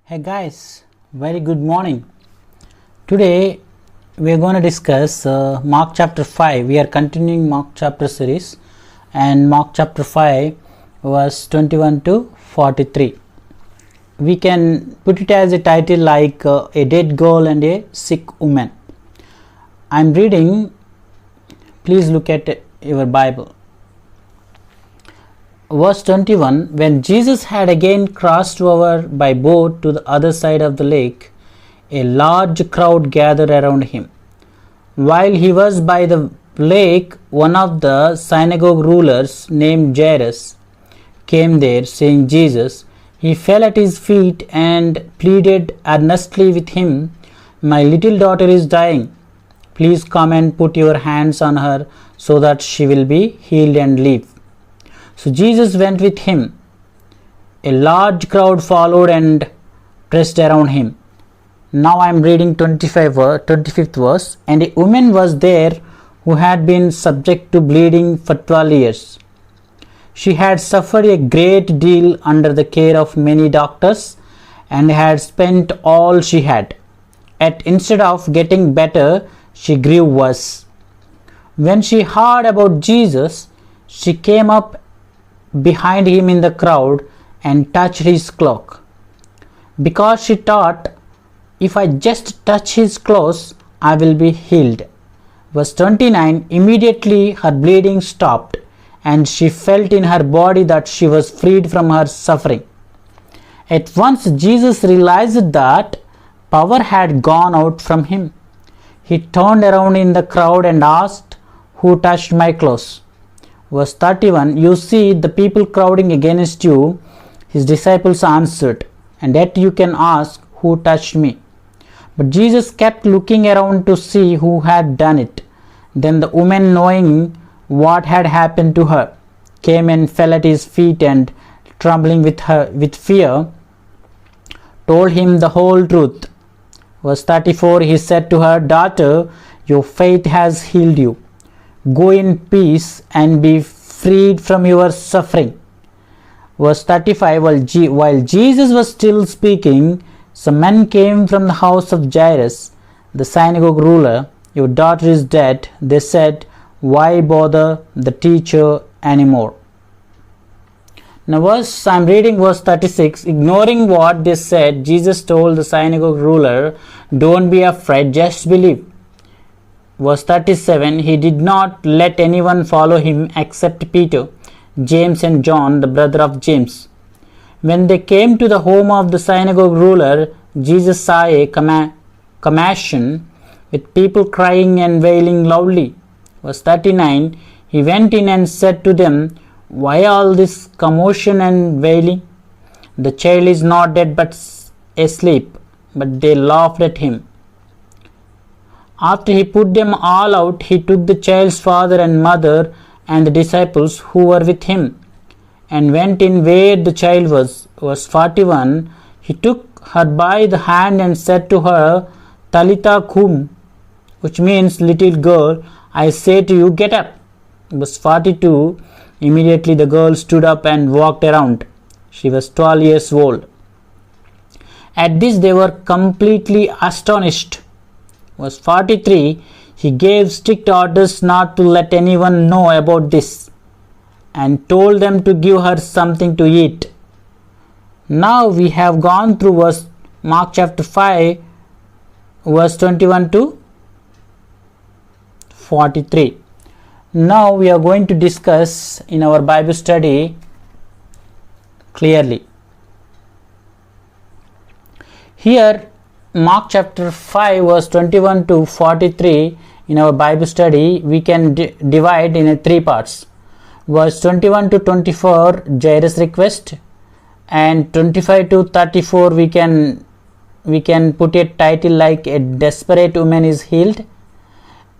Hey guys, very good morning. Today we are going to discuss Mark chapter 5. We are continuing Mark chapter series and Mark chapter 5 verse 21 to 43. We can put it as a title like a dead girl and a sick woman. I am reading, please look at your Bible. Verse 21, when Jesus had again crossed over by boat to the other side of the lake, a large crowd gathered around him. While he was by the lake, one of the synagogue rulers named Jairus came there, saying, Jesus. He fell at his feet and pleaded earnestly with him, my little daughter is dying. Please come and put your hands on her so that she will be healed and live. So Jesus went with him. A large crowd followed and pressed around him. Now I am reading 25th verse. And a woman was there who had been subject to bleeding for 12 years. She had suffered a great deal under the care of many doctors and had spent all she had. Yet instead of getting better, she grew worse. When she heard about Jesus, she came up behind him in the crowd and touched his cloak, because she thought, if I just touch his clothes, I will be healed. Verse 29, immediately her bleeding stopped, and she felt in her body that she was freed from her suffering. At once Jesus realized that power had gone out from him. He turned around in the crowd and asked, who touched my clothes? Verse 31, you see the people crowding against you. His disciples answered, and yet you can ask, who touched me? But Jesus kept looking around to see who had done it. Then the woman, knowing what had happened to her, came and fell at his feet and, trembling with fear, told him the whole truth. Verse 34, he said to her, daughter, your faith has healed you. Go in peace and be freed from your suffering. Verse 35, while Jesus was still speaking, some men came from the house of Jairus, the synagogue ruler. Your daughter is dead. They said, why bother the teacher anymore? Now I am reading verse 36. Ignoring what they said, Jesus told the synagogue ruler, don't be afraid, just believe. Verse 37, he did not let anyone follow him except Peter, James and John, the brother of James. When they came to the home of the synagogue ruler, Jesus saw a commotion with people crying and wailing loudly. Verse 39, he went in and said to them, why all this commotion and wailing? The child is not dead but asleep. But they laughed at him. After he put them all out, he took the child's father and mother and the disciples who were with him and went in where the child was. Verse 41, he took her by the hand and said to her, Talitha kum, which means little girl, I say to you, get up. Verse 42, immediately the girl stood up and walked around. She was 12 years old. At this they were completely astonished. Verse 43, he gave strict orders not to let anyone know about this and told them to give her something to eat. Now we have gone through Mark chapter 5, verse 21 to 43. Now we are going to discuss in our Bible study clearly. Here Mark chapter 5 verse 21 to 43 in our Bible study we can divide in 3 parts. Verse 21 to 24 Jairus request, and 25 to 34 we can put a title like a desperate woman is healed,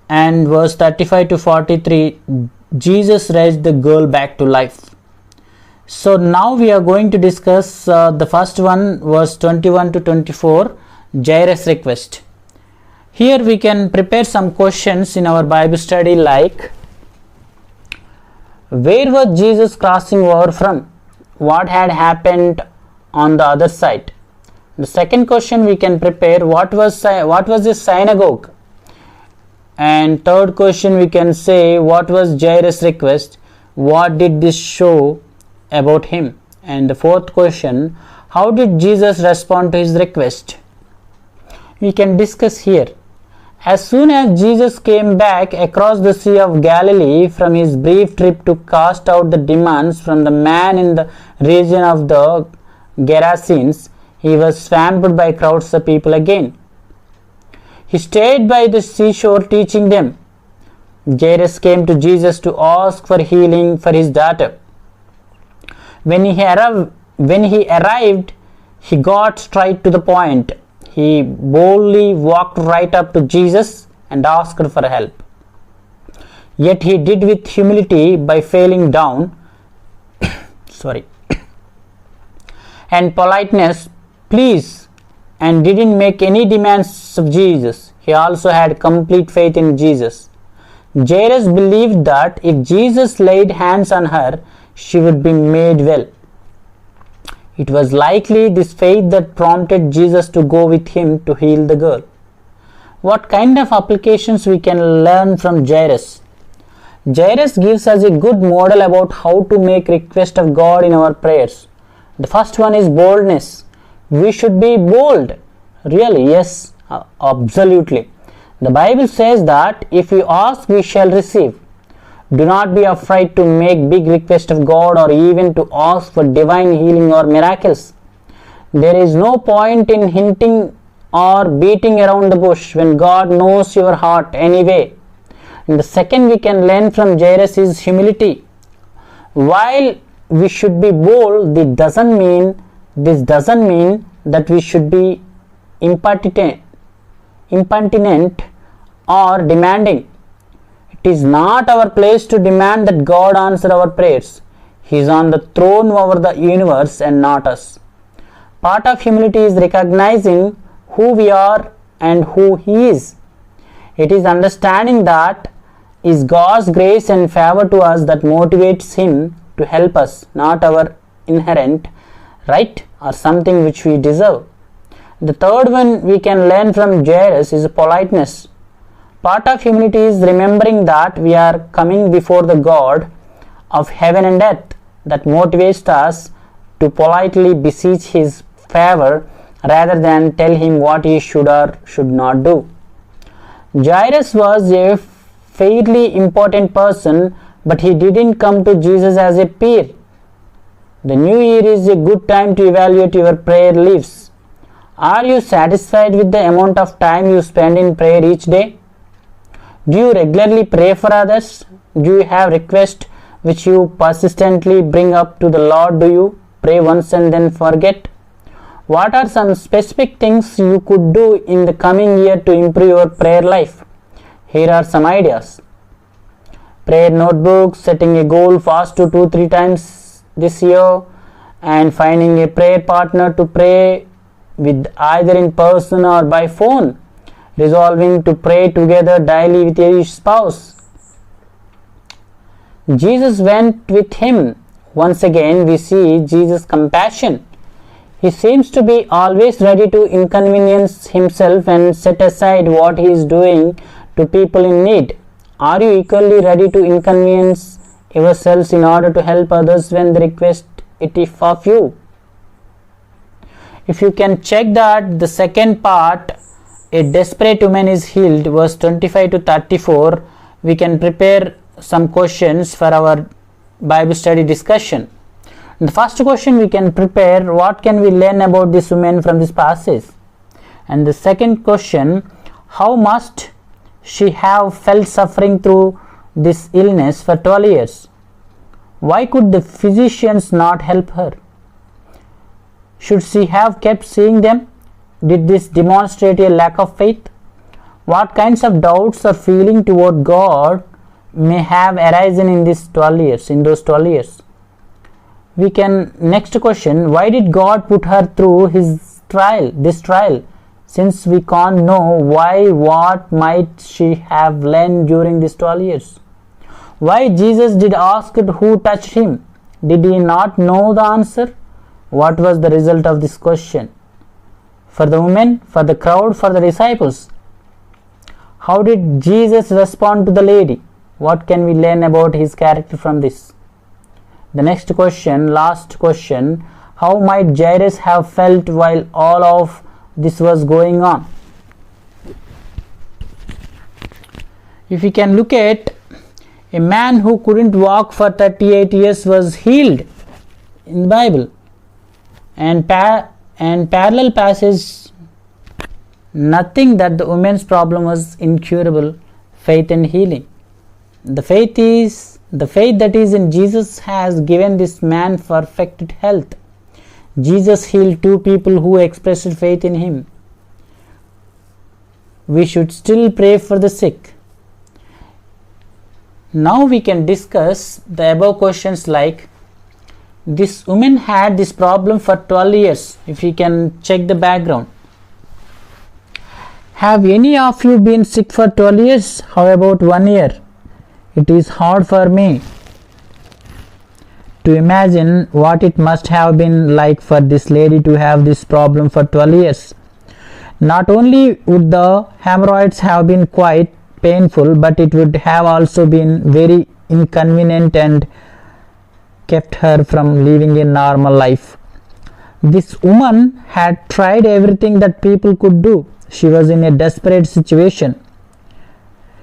and verse 35 to 43 Jesus raised the girl back to life. So now we are going to discuss the first one, verse 21 to 24, Jairus request. Here we can prepare some questions in our Bible study like, where was Jesus crossing over from? What had happened on the other side? The second question we can prepare, what was this synagogue? And third question we can say, what was Jairus' request? What did this show about him? And the fourth question, how did Jesus respond to his request? We can discuss here. As soon as Jesus came back across the Sea of Galilee from his brief trip to cast out the demons from the man in the region of the Gerasenes, he was swamped by crowds of people again. He stayed by the seashore teaching them. Jairus came to Jesus to ask for healing for his daughter. When he arrived, he got straight to the point. He boldly walked right up to Jesus and asked for help. Yet he did with humility by falling down and politeness, please, and didn't make any demands of Jesus. He also had complete faith in Jesus. Jairus believed that if Jesus laid hands on her, she would be made well. It was likely this faith that prompted Jesus to go with him to heal the girl. What kind of applications we can learn from Jairus? Jairus gives us a good model about how to make request of God in our prayers. The first one is boldness. We should be bold. Really, yes, absolutely. The Bible says that if we ask, we shall receive. Do not be afraid to make big requests of God or even to ask for divine healing or miracles. There is no point in hinting or beating around the bush when God knows your heart anyway. And the second we can learn from Jairus is humility. While we should be bold, this doesn't mean that we should be impertinent or demanding. It is not our place to demand that God answer our prayers. He is on the throne over the universe and not us. Part of humility is recognizing who we are and who He is. It is understanding that is God's grace and favor to us that motivates Him to help us, not our inherent right or something which we deserve. The third one we can learn from Jairus is politeness. Part of humility is remembering that we are coming before the God of heaven and earth that motivates us to politely beseech His favor rather than tell Him what He should or should not do. Jairus was a fairly important person, but he didn't come to Jesus as a peer. The new year is a good time to evaluate your prayer lives. Are you satisfied with the amount of time you spend in prayer each day? Do you regularly pray for others? Do you have requests which you persistently bring up to the Lord? Do you pray once and then forget? What are some specific things you could do in the coming year to improve your prayer life? Here are some ideas. Prayer notebooks, setting a goal fast to 2-3 times this year, and finding a prayer partner to pray with either in person or by phone. Resolving to pray together daily with your spouse. Jesus went with him. Once again, we see Jesus' compassion. He seems to be always ready to inconvenience himself and set aside what he is doing to people in need. Are you equally ready to inconvenience yourselves in order to help others when they request it of you? If you can check that, the second part, a desperate woman is healed, verse 25 to 34, we can prepare some questions for our Bible study discussion. The first question we can prepare, what can we learn about this woman from this passage? And the second question, how must she have felt suffering through this illness for 12 years? Why could the physicians not help her? Should she have kept seeing them? Did this demonstrate a lack of faith? What kinds of doubts or feeling toward God may have arisen in those 12 years? We can, next question, why did God put her through this trial? Since we can't know why, what might she have learned during these 12 years? Why Jesus did ask who touched him? Did he not know the answer? What was the result of this question? For the women, for the crowd, for the disciples. How did Jesus respond to the lady? What can we learn about his character from this? The next question, last question, how might Jairus have felt while all of this was going on? If we can look at, a man who couldn't walk for 38 years was healed in the Bible. And parallel passage, nothing that the woman's problem was incurable, faith and healing. The faith that is in Jesus has given this man perfected health. Jesus healed 2 people who expressed faith in him. We should still pray for the sick. Now we can discuss the above questions like, this woman had this problem for 12 years. If you can check the background. Have any of you been sick for 12 years? How about 1 year? It is hard for me to imagine what it must have been like for this lady to have this problem for 12 years. Not only would the hemorrhoids have been quite painful, but it would have also been very inconvenient and kept her from living a normal life. This woman had tried everything that people could do. She was in a desperate situation.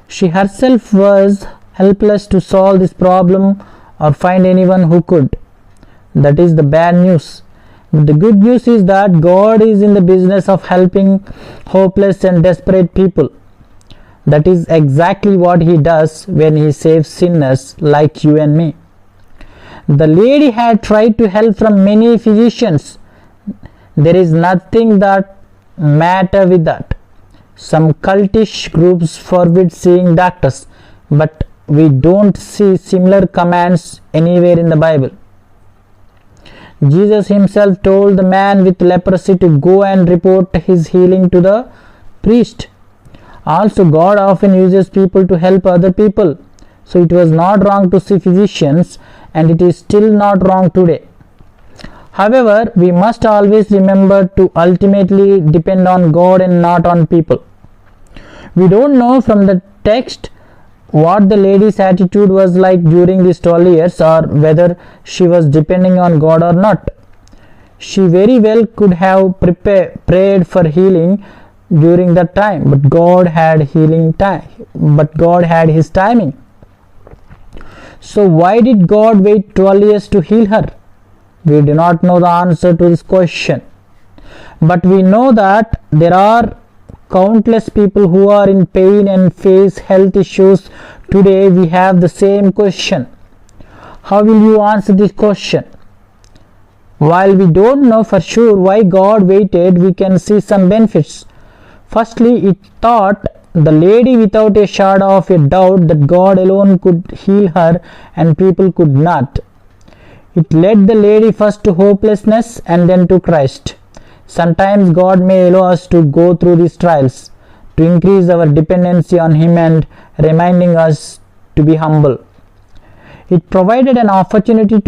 She herself was helpless to solve this problem or find anyone who could. That is the bad news. But the good news is that God is in the business of helping hopeless and desperate people. That is exactly what he does when he saves sinners like you and me. The lady had tried to help from many physicians. There is nothing that matter with that. Some cultish groups forbid seeing doctors, but we don't see similar commands anywhere in the Bible. Jesus himself told the man with leprosy to go and report his healing to the priest. Also, God often uses people to help other people. So it was not wrong to see physicians, and it is still not wrong today. However, we must always remember to ultimately depend on God and not on people. We don't know from the text what the lady's attitude was like during these 12 years or whether she was depending on God or not. She very well could have prayed for healing during that time, but God had his timing. So why did God wait 12 years to heal her? We do not know the answer to this question, but we know that there are countless people who are in pain and face health issues. Today we have the same question. How will you answer this question? While we don't know for sure why God waited, we can see some benefits. Firstly, it taught the lady without a shadow of a doubt that God alone could heal her and people could not. It led the lady first to hopelessness and then to Christ. Sometimes God may allow us to go through these trials to increase our dependency on Him and reminding us to be humble. It provided an opportunity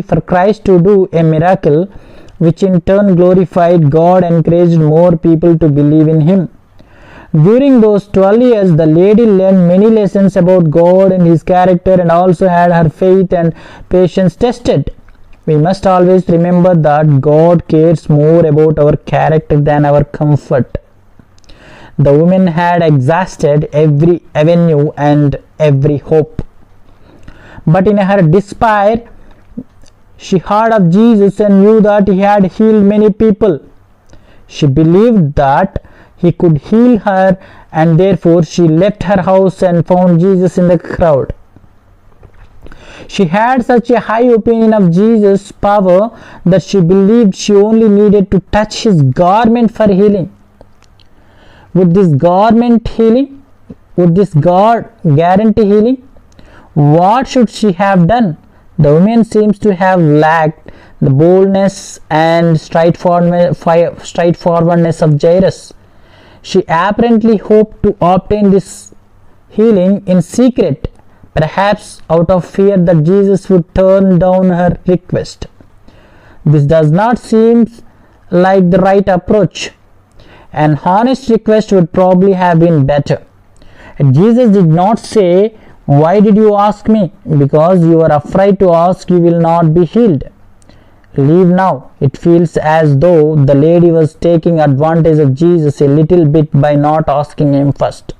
for Christ to do a miracle, which in turn glorified God and encouraged more people to believe in Him. During those 12 years, the lady learned many lessons about God and His character and also had her faith and patience tested. We must always remember that God cares more about our character than our comfort. The woman had exhausted every avenue and every hope. But in her despair, she heard of Jesus and knew that He had healed many people. She believed that He could heal her, and therefore she left her house and found Jesus in the crowd. She had such a high opinion of Jesus' power that she believed she only needed to touch His garment for healing. Would this garment healing? Would this God guarantee healing? What should she have done? The woman seems to have lacked the boldness and straightforwardness of Jairus. She apparently hoped to obtain this healing in secret, perhaps out of fear that Jesus would turn down her request. This does not seem like the right approach. An honest request would probably have been better. Jesus did not say, "Why did you ask me? Because you are afraid to ask, you will not be healed. Leave now." It feels as though the lady was taking advantage of Jesus a little bit by not asking him first.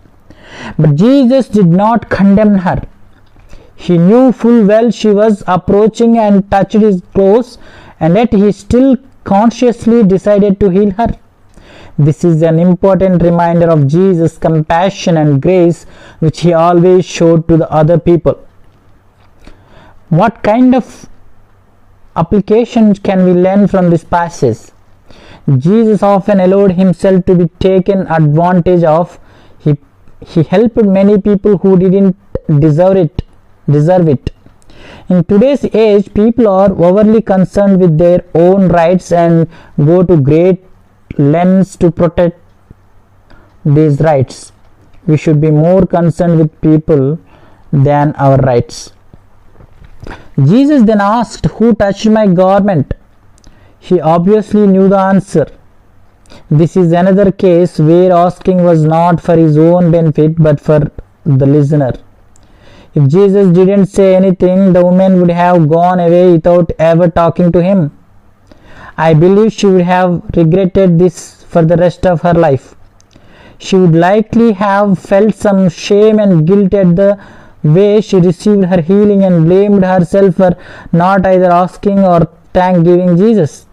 But Jesus did not condemn her. He knew full well she was approaching and touched his clothes, and yet he still consciously decided to heal her. This is an important reminder of Jesus' compassion and grace, which he always showed to the other people. What kind of applications can we learn from this passage? Jesus often allowed himself to be taken advantage of. He helped many people who didn't deserve it. In today's age, people are overly concerned with their own rights and go to great lengths to protect these rights. We should be more concerned with people than our rights. Jesus then asked, "Who touched my garment?" He obviously knew the answer. This is another case where asking was not for his own benefit but for the listener. If Jesus didn't say anything, the woman would have gone away without ever talking to him. I believe she would have regretted this for the rest of her life. She would likely have felt some shame and guilt at the way she received her healing and blamed herself for not either asking or thanksgiving Jesus.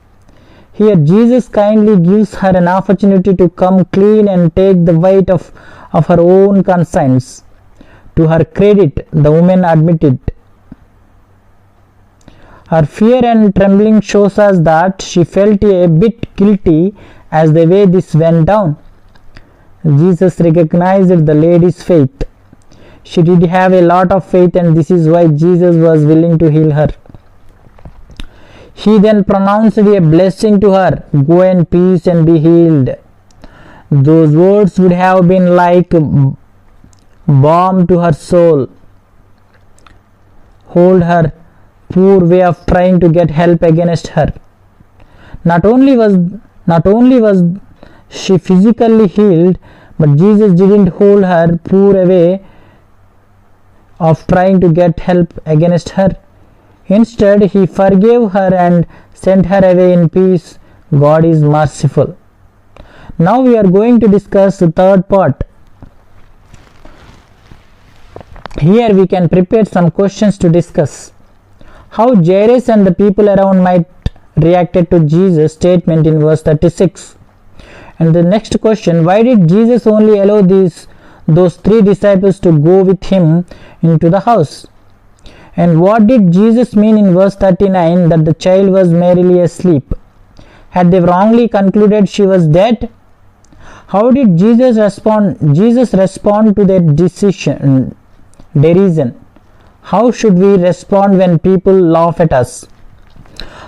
Here, Jesus kindly gives her an opportunity to come clean and take the weight of her own conscience. To her credit, the woman admitted. Her fear and trembling shows us that she felt a bit guilty as the way this went down. Jesus recognized the lady's faith. She did have a lot of faith, and this is why Jesus was willing to heal her. He then pronounced a blessing to her, "Go in peace and be healed." Those words would have been like balm to her soul. Hold her poor way of trying to get help against her. Not only was she physically healed, but Jesus didn't hold her poor way of trying to get help against her. Instead, he forgave her and sent her away in peace. God is merciful. Now we are going to discuss the third part. Here we can prepare some questions to discuss. How Jairus and the people around might reacted to Jesus' statement in verse 36. And the next question, why did Jesus only allow those three disciples to go with him into the house? And what did Jesus mean in verse 39 that the child was merely asleep? Had they wrongly concluded she was dead? How did Jesus respond? Jesus respond to their derision. How should we respond when people laugh at us?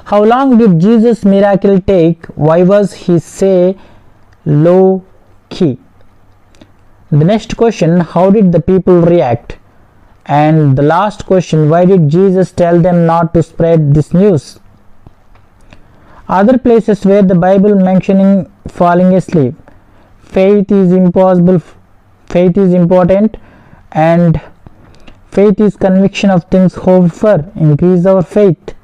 How long did Jesus' miracle take? Why was he say low key? The next question, how did the people react? And the last question, why did Jesus tell them not to spread this news? Other places where the Bible mentioning falling asleep. Faith is important, and faith is conviction of things hoped for. Increase our faith.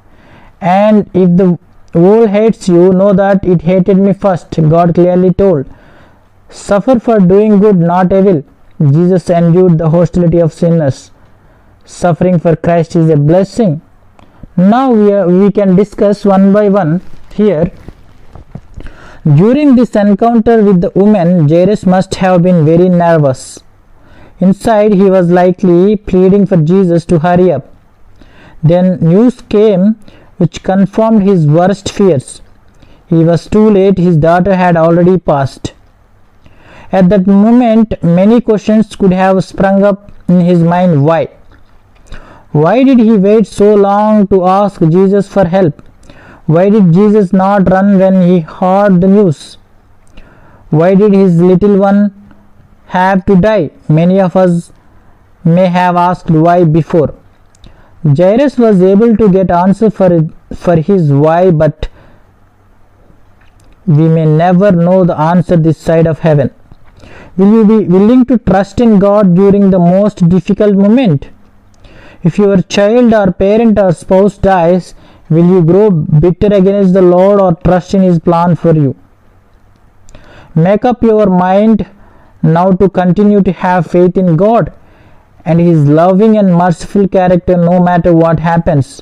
And if the world hates you, know that it hated me first. God clearly told. Suffer for doing good, not evil. Jesus endured the hostility of sinners. Suffering for Christ is a blessing. Now we can discuss one by one here. During this encounter with the woman, Jairus must have been very nervous. Inside, he was likely pleading for Jesus to hurry up. Then news came which confirmed his worst fears. He was too late, his daughter had already passed. At that moment, many questions could have sprung up in his mind. Why? Why did he wait so long to ask Jesus for help? Why did Jesus not run when he heard the news? Why did his little one have to die? Many of us may have asked why before. Jairus was able to get answer for for his why, but we may never know the answer this side of heaven. Will you be willing to trust in God during the most difficult moment? If your child or parent or spouse dies, will you grow bitter against the Lord or trust in his plan for you? Make up your mind now to continue to have faith in God and his loving and merciful character no matter what happens.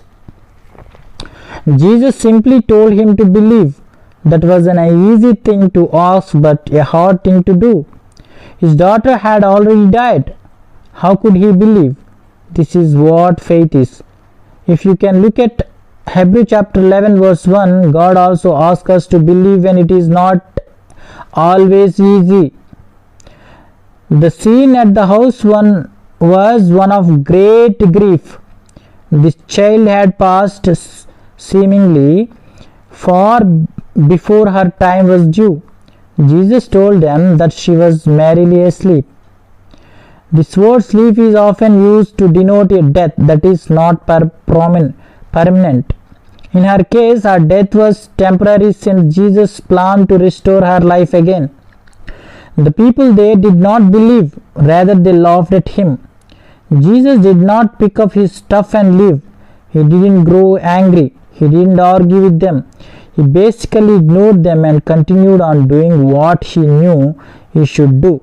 Jesus simply told him to believe. That was an easy thing to ask but a hard thing to do. His daughter had already died. How could he believe? This is what faith is. If you can look at Hebrews chapter 11 verse 1, God also asks us to believe when it is not always easy. The scene at the house was one of great grief. This child had passed seemingly far before her time was due. Jesus told them that she was merely asleep. This word sleep is often used to denote a death that is not permanent. In her case, her death was temporary since Jesus planned to restore her life again. The people there did not believe, rather they laughed at him. Jesus did not pick up his stuff and leave. He didn't grow angry. He didn't argue with them. He basically ignored them and continued on doing what he knew he should do.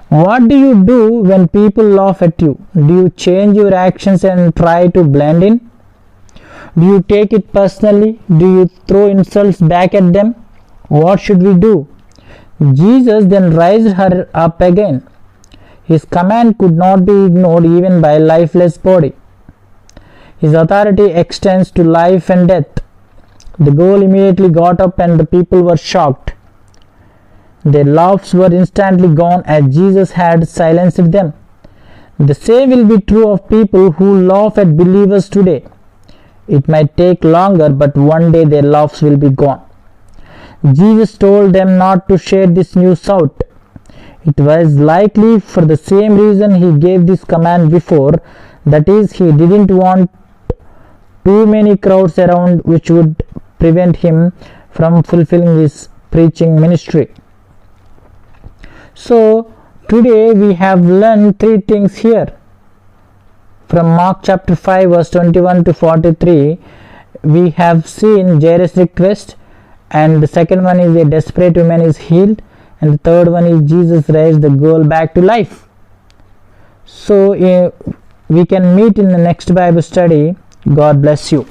What do you do when people laugh at you? Do you change your actions and try to blend in? Do you take it personally? Do you throw insults back at them? What should we do? Jesus then raised her up again. His command could not be ignored even by a lifeless body. His authority extends to life and death. The girl immediately got up and the people were shocked. Their laughs were instantly gone as Jesus had silenced them. The same will be true of people who laugh at believers today. It might take longer, but one day their laughs will be gone. Jesus told them not to share this news out. It was likely for the same reason he gave this command before, that is, he didn't want too many crowds around which would prevent him from fulfilling his preaching ministry. So today we have learned three things here. From Mark chapter 5 verse 21 to 43, we have seen Jairus' request, and the second one is a desperate woman is healed, and the third one is Jesus raised the girl back to life. So we can meet in the next Bible study. God bless you.